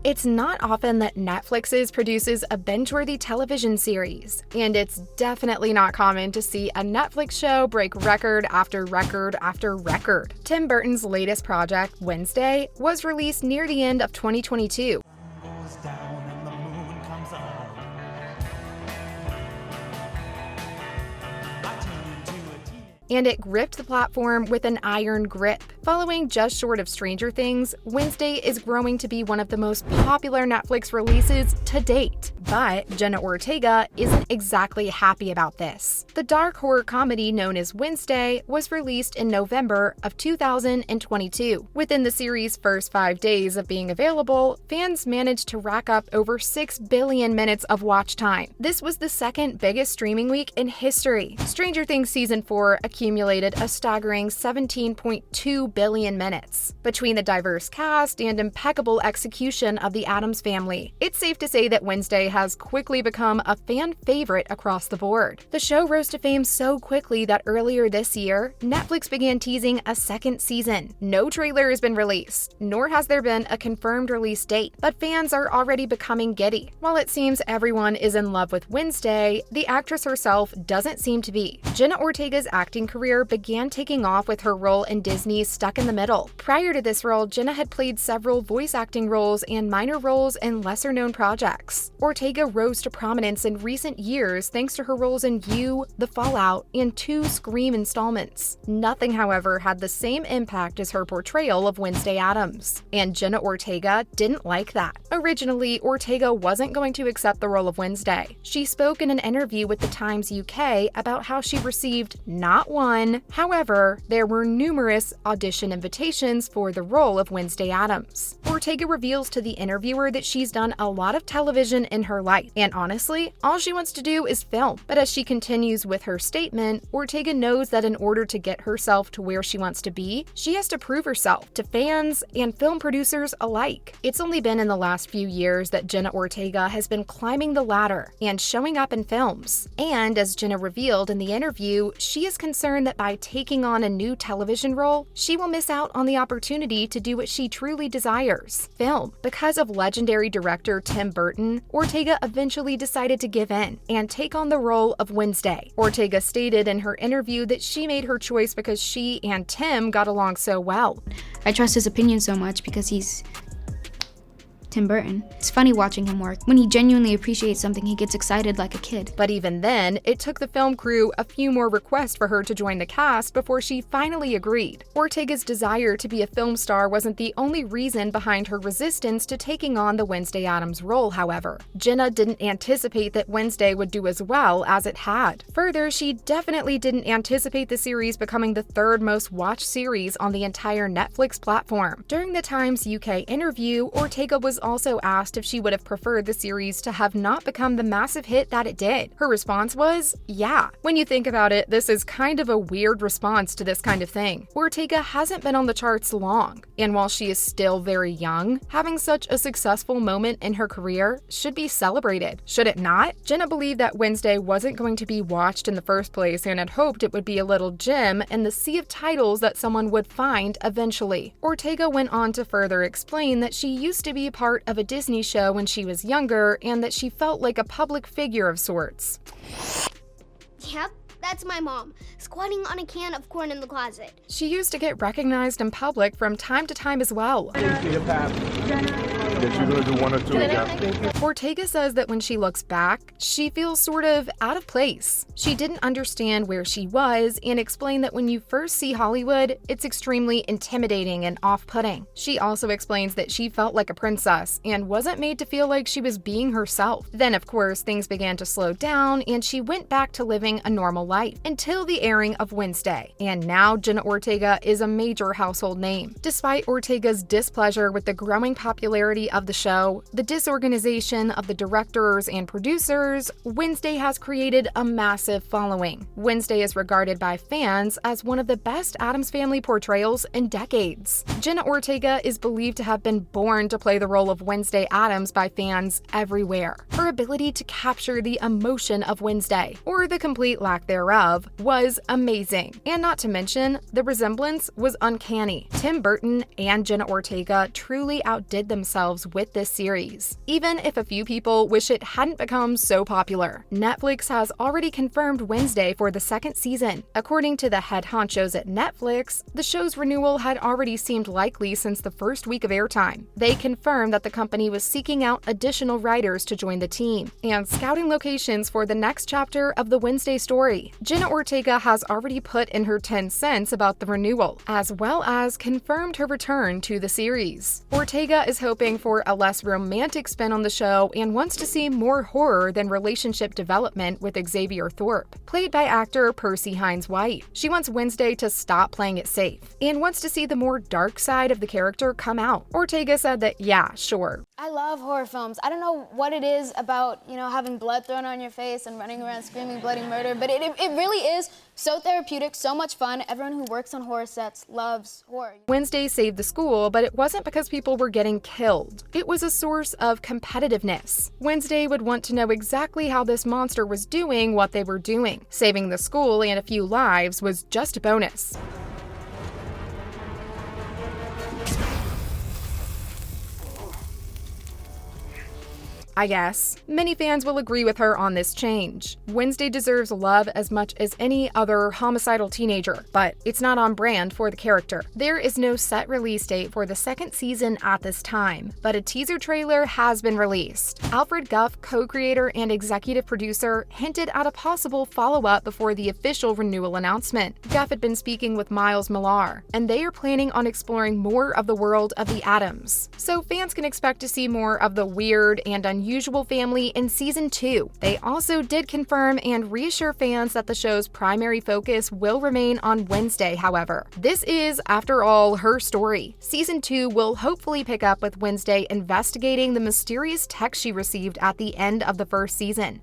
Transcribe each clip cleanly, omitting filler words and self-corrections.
It's not often that Netflix produces a binge-worthy television series, and it's definitely not common to see a Netflix show break record after record after record. Tim Burton's latest project, Wednesday, was released near the end of 2022. And it gripped the platform with an iron grip. Following just short of Stranger Things, Wednesday is growing to be one of the most popular Netflix releases to date. But Jenna Ortega isn't exactly happy about this. The dark horror comedy known as Wednesday was released in November of 2022. Within the series' first 5 days of being available, fans managed to rack up over 6 billion minutes of watch time. This was the second biggest streaming week in history. Stranger Things Season 4 accumulated a staggering 17.2 billion minutes. Between the diverse cast and impeccable execution of the Addams family, it's safe to say that Wednesday has quickly become a fan favorite across the board. The show rose to fame so quickly that earlier this year, Netflix began teasing a second season. No trailer has been released, nor has there been a confirmed release date, but fans are already becoming giddy. While it seems everyone is in love with Wednesday, the actress herself doesn't seem to be. Jenna Ortega's acting career began taking off with her role in Disney's Stuck in the Middle. Prior to this role, Jenna had played several voice acting roles and minor roles in lesser-known projects. Ortega rose to prominence in recent years thanks to her roles in You, The Fallout, and 2 Scream installments. Nothing, however, had the same impact as her portrayal of Wednesday Addams, and Jenna Ortega didn't like that. Originally, Ortega wasn't going to accept the role of Wednesday. She spoke in an interview with the Times UK about how she received not one, however, there were numerous audition invitations for the role of Wednesday Addams. Ortega reveals to the interviewer that she's done a lot of television in her life, and honestly, all she wants to do is film. But as she continues with her statement, Ortega knows that in order to get herself to where she wants to be, she has to prove herself to fans and film producers alike. It's only been in the last few years that Jenna Ortega has been climbing the ladder and showing up in films. And as Jenna revealed in the interview, she is concerned that by taking on a new television role, she will miss out on the opportunity to do what she truly desires: film. Because of legendary director Tim Burton, Ortega eventually decided to give in and take on the role of Wednesday. Ortega stated in her interview that she made her choice because she and Tim got along so well. I trust his opinion so much because he's Tim Burton. It's funny watching him work. When he genuinely appreciates something, he gets excited like a kid. But even then, it took the film crew a few more requests for her to join the cast before she finally agreed. Ortega's desire to be a film star wasn't the only reason behind her resistance to taking on the Wednesday Addams role, however. Jenna didn't anticipate that Wednesday would do as well as it had. Further, she definitely didn't anticipate the series becoming the 3rd most watched series on the entire Netflix platform. During the Times UK interview, Ortega was also asked if she would have preferred the series to have not become the massive hit that it did. Her response was, yeah. When you think about it, this is kind of a weird response to this kind of thing. Ortega hasn't been on the charts long, and while she is still very young, having such a successful moment in her career should be celebrated, should it not? Jenna believed that Wednesday wasn't going to be watched in the first place and had hoped it would be a little gem in the sea of titles that someone would find eventually. Ortega went on to further explain that she used to be a part of a Disney show when she was younger and that she felt like a public figure of sorts. Yep, that's my mom, squatting on a can of corn in the closet. She used to get recognized in public from time to time as well. You're gonna do 1 or 2, yeah. Ortega says that when she looks back, she feels sort of out of place. She didn't understand where she was and explained that when you first see Hollywood, it's extremely intimidating and off-putting. She also explains that she felt like a princess and wasn't made to feel like she was being herself. Then, of course, things began to slow down and she went back to living a normal life until the airing of Wednesday. And now Jenna Ortega is a major household name. Despite Ortega's displeasure with the growing popularity of the show, the disorganization of the directors and producers, Wednesday has created a massive following. Wednesday is regarded by fans as one of the best Addams Family portrayals in decades. Jenna Ortega is believed to have been born to play the role of Wednesday Addams by fans everywhere. Her ability to capture the emotion of Wednesday, or the complete lack thereof, was amazing. And not to mention, the resemblance was uncanny. Tim Burton and Jenna Ortega truly outdid themselves themselves with this series, even if a few people wish it hadn't become so popular. Netflix has already confirmed Wednesday for the second season. According to the head honchos at Netflix, the show's renewal had already seemed likely since the first week of airtime. They confirmed that the company was seeking out additional writers to join the team and scouting locations for the next chapter of the Wednesday story. Jenna Ortega has already put in her 10 cents about the renewal, as well as confirmed her return to the series. Ortega is hoping for a less romantic spin on the show and wants to see more horror than relationship development with Xavier Thorpe, played by actor Percy Hines-White. She wants Wednesday to stop playing it safe and wants to see the more dark side of the character come out. Ortega said that, yeah, sure. I love horror films. I don't know what it is about, having blood thrown on your face and running around screaming bloody murder, but it really is so therapeutic, so much fun. Everyone who works on horror sets loves horror. Wednesday saved the school, but it wasn't because people were getting killed. It was a source of competitiveness. Wednesday would want to know exactly how this monster was doing what they were doing. Saving the school and a few lives was just a bonus. I guess. Many fans will agree with her on this change. Wednesday deserves love as much as any other homicidal teenager, but it's not on brand for the character. There is no set release date for the second season at this time, but a teaser trailer has been released. Alfred Guff, co-creator and executive producer, hinted at a possible follow-up before the official renewal announcement. Guff had been speaking with Miles Millar, and they are planning on exploring more of the world of the Addams. So fans can expect to see more of the weird and unusual family in season 2. They also did confirm and reassure fans that the show's primary focus will remain on Wednesday, however. This is, after all, her story. Season 2 will hopefully pick up with Wednesday investigating the mysterious text she received at the end of the first season.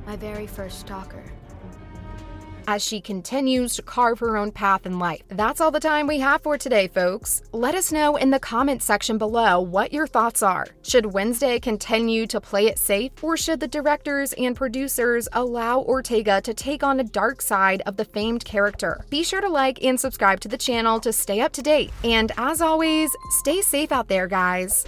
My very first stalker. As she continues to carve her own path in life. That's all the time we have for today, folks. Let us know in the comments section below what your thoughts are. Should Wednesday continue to play it safe, or should the directors and producers allow Ortega to take on a dark side of the famed character? Be sure to like and subscribe to the channel to stay up to date. And as always, stay safe out there, guys.